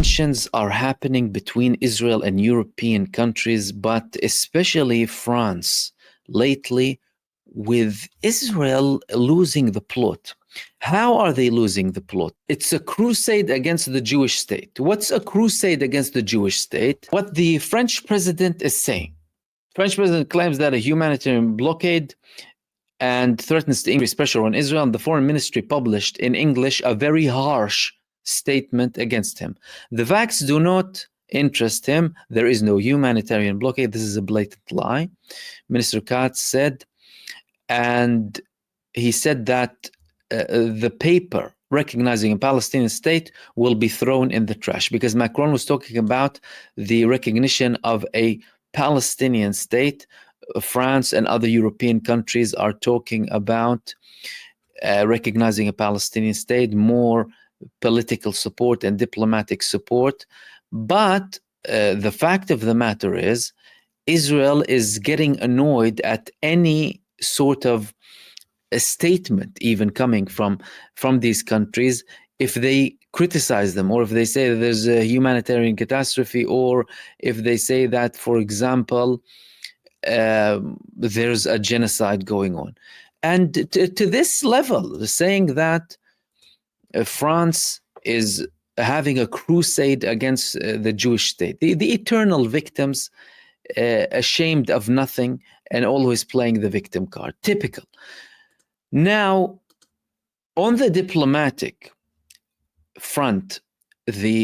tensions are happening between Israel and European countries, but especially France lately, with Israel losing the plot. How are they losing the plot? It's a crusade against the Jewish state. What's a crusade against the Jewish state? What the French president is saying. French president claims that a humanitarian blockade and threatens to increase pressure on Israel. And the foreign ministry published in English a very harsh statement against him. The facts do not interest him. There is no humanitarian blockade. This is a blatant lie, Minister Katz said. And he said that the paper recognizing a Palestinian state will be thrown in the trash, because Macron was talking about the recognition of a Palestinian state. France and other European countries are talking about recognizing a Palestinian state, more political support and diplomatic support. But the fact of the matter is, Israel is getting annoyed at any sort of a statement even coming from these countries, if they criticize them, or if they say that there's a humanitarian catastrophe, or if they say that, for example, there's a genocide going on. And to this level, saying that France is having a crusade against the Jewish state, the eternal victims, ashamed of nothing and always playing the victim card. Typical. Now, on the diplomatic front,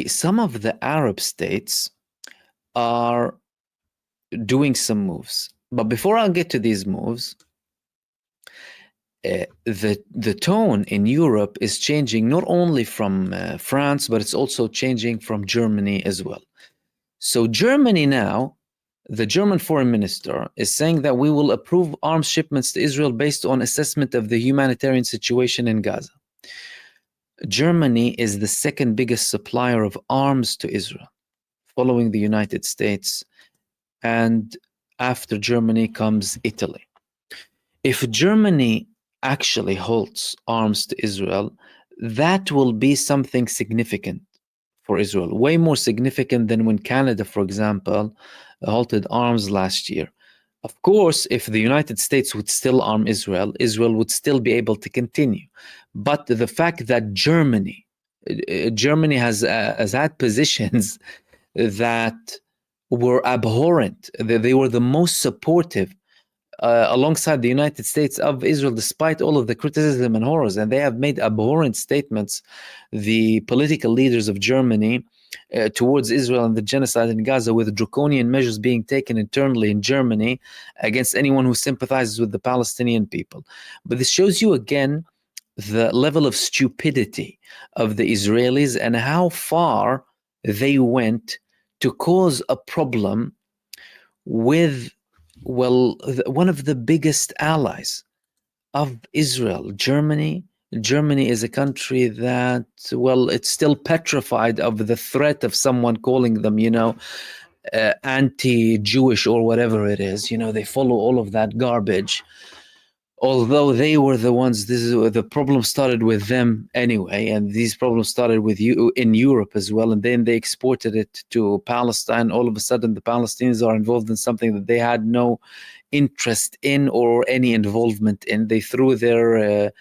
some of the Arab states are doing some moves. But before I get to these moves, the tone in Europe is changing, not only from France, but it's also changing from Germany as well. So Germany now, the German foreign minister is saying that we will approve arms shipments to Israel based on assessment of the humanitarian situation in Gaza. Germany is the second biggest supplier of arms to Israel, following the United States, and after Germany comes Italy. If Germany actually halts arms to Israel, that will be something significant for Israel, way more significant than when Canada, for example, halted arms last year. Of course, if the United States would still arm Israel, Israel would still be able to continue. But the fact that Germany has had positions that were abhorrent, they were the most supportive alongside the United States of Israel, despite all of the criticism and horrors, and they have made abhorrent statements, the political leaders of Germany, towards Israel and the genocide in Gaza, with draconian measures being taken internally in Germany against anyone who sympathizes with the Palestinian people. But this shows you again the level of stupidity of the Israelis and how far they went to cause a problem with, well, one of the biggest allies of Israel, Germany. Germany is a country that, well, it's still petrified of the threat of someone calling them, anti-Jewish or whatever it is. They follow all of that garbage. Although they were the ones, the problem started with them anyway, and these problems started with you in Europe as well, and then they exported it to Palestine. All of a sudden, the Palestinians are involved in something that they had no interest in or any involvement in. They threw their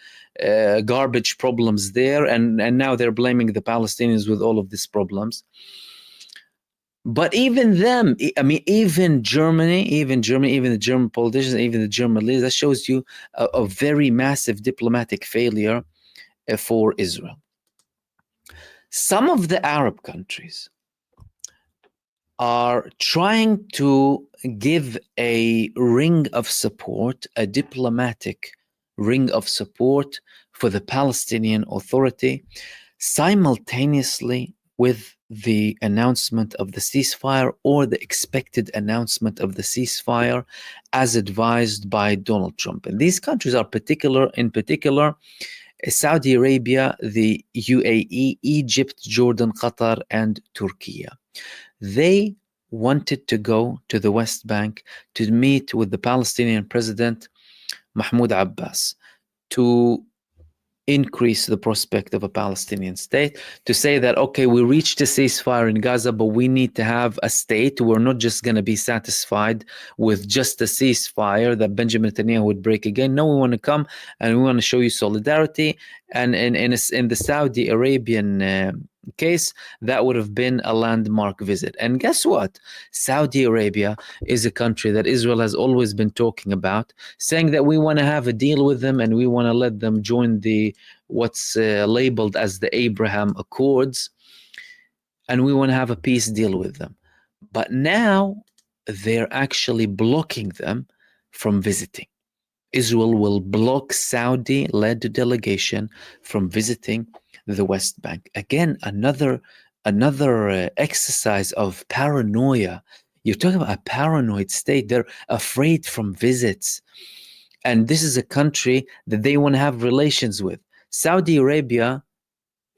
garbage problems there, and now they're blaming the Palestinians with all of these problems. But even them, even Germany, even the German politicians, even the German leaders, that shows you a very massive diplomatic failure for Israel. Some of the Arab countries are trying to give a ring of support, a diplomatic ring of support for the Palestinian Authority, simultaneously with the announcement of the ceasefire, or the expected announcement of the ceasefire as advised by Donald Trump. And these countries are in particular, Saudi Arabia, the UAE, Egypt, Jordan, Qatar, and Turkey. They wanted to go to the West Bank to meet with the Palestinian president, Mahmoud Abbas, to increase the prospect of a Palestinian state, to say that, okay, we reached a ceasefire in Gaza, but we need to have a state. We're not just going to be satisfied with just a ceasefire that Benjamin Netanyahu would break again. No, we want to come and we want to show you solidarity. And in the Saudi Arabian case, that would have been a landmark visit. And guess what? Saudi Arabia is a country that Israel has always been talking about, saying that we want to have a deal with them and we want to let them join the what's labeled as the Abraham Accords, and we want to have a peace deal with them. But now they're actually blocking them from visiting. Israel will block Saudi-led delegation from visiting the West Bank. Again, another exercise of paranoia. You're talking about a paranoid state. They're afraid from visits. And this is a country that they want to have relations with. Saudi Arabia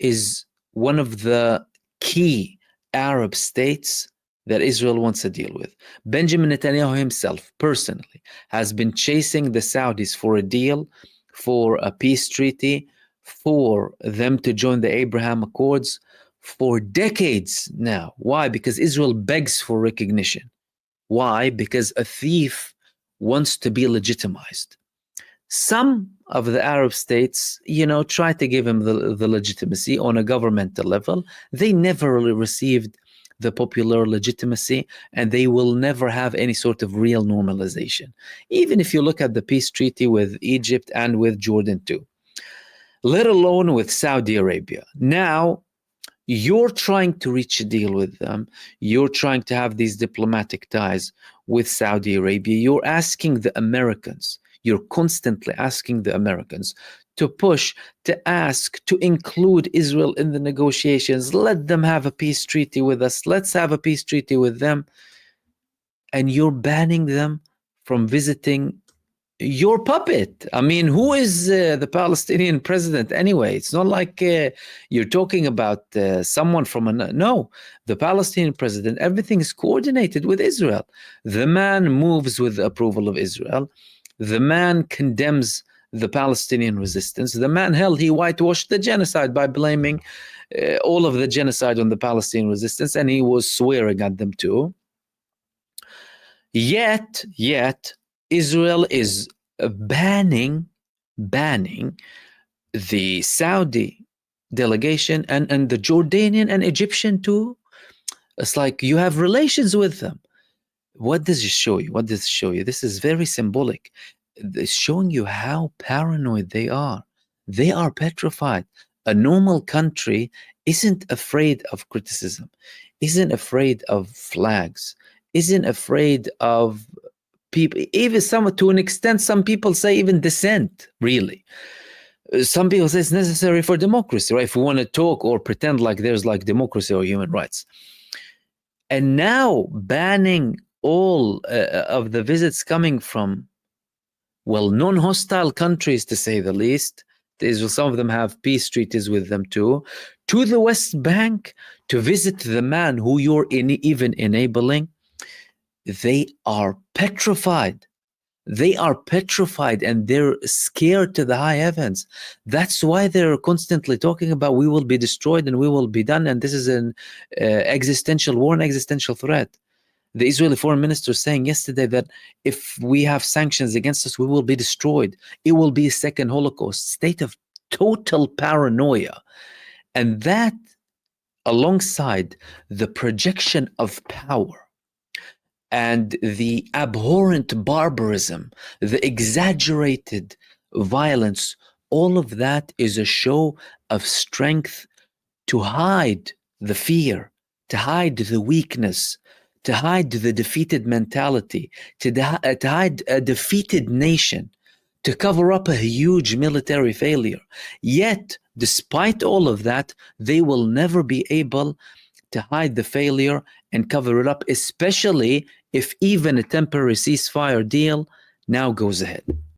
is one of the key Arab states that Israel wants to deal with. Benjamin Netanyahu himself, personally, has been chasing the Saudis for a deal, for a peace treaty, for them to join the Abraham Accords for decades now. Why? Because Israel begs for recognition. Why? Because a thief wants to be legitimized. Some of the Arab states, try to give him the legitimacy on a governmental level. They never really received the popular legitimacy, and they will never have any sort of real normalization. Even if you look at the peace treaty with Egypt and with Jordan too, let alone with Saudi Arabia. Now, you're trying to reach a deal with them. You're trying to have these diplomatic ties with Saudi Arabia. You're asking the Americans, you're constantly asking the Americans to push, to ask, to include Israel in the negotiations. Let them have a peace treaty with us. Let's have a peace treaty with them. And you're banning them from visiting your puppet. I mean, who is the Palestinian president anyway? It's not like you're talking about someone from no, the Palestinian president, everything is coordinated with Israel. The man moves with the approval of Israel. The man condemns the Palestinian resistance. The man, he whitewashed the genocide by blaming all of the genocide on the Palestinian resistance, and he was swearing at them too. Yet, Israel is banning the Saudi delegation and the Jordanian and Egyptian too. It's like you have relations with them. What does it show you? This is very symbolic. It's showing you how paranoid they are. They are petrified. A normal country isn't afraid of criticism, isn't afraid of flags, isn't afraid of people, even to an extent, some people say even dissent, really. Some people say it's necessary for democracy, right? If we want to talk or pretend like there's like democracy or human rights. And now banning all of the visits coming from, non-hostile countries, to say the least. Some of them have peace treaties with them too, to the West Bank to visit the man who you're even enabling. They are petrified. And they're scared to the high heavens. That's why they're constantly talking about we will be destroyed and we will be done. And this is an existential war, an existential threat. The Israeli foreign minister saying yesterday that if we have sanctions against us, we will be destroyed. It will be a second Holocaust, state of total paranoia. And that, alongside the projection of power and the abhorrent barbarism, the exaggerated violence, all of that is a show of strength to hide the fear, to hide the weakness, to hide the defeated mentality, to hide a defeated nation, to cover up a huge military failure. Yet, despite all of that, they will never be able to hide the failure and cover it up, especially if even a temporary ceasefire deal now goes ahead.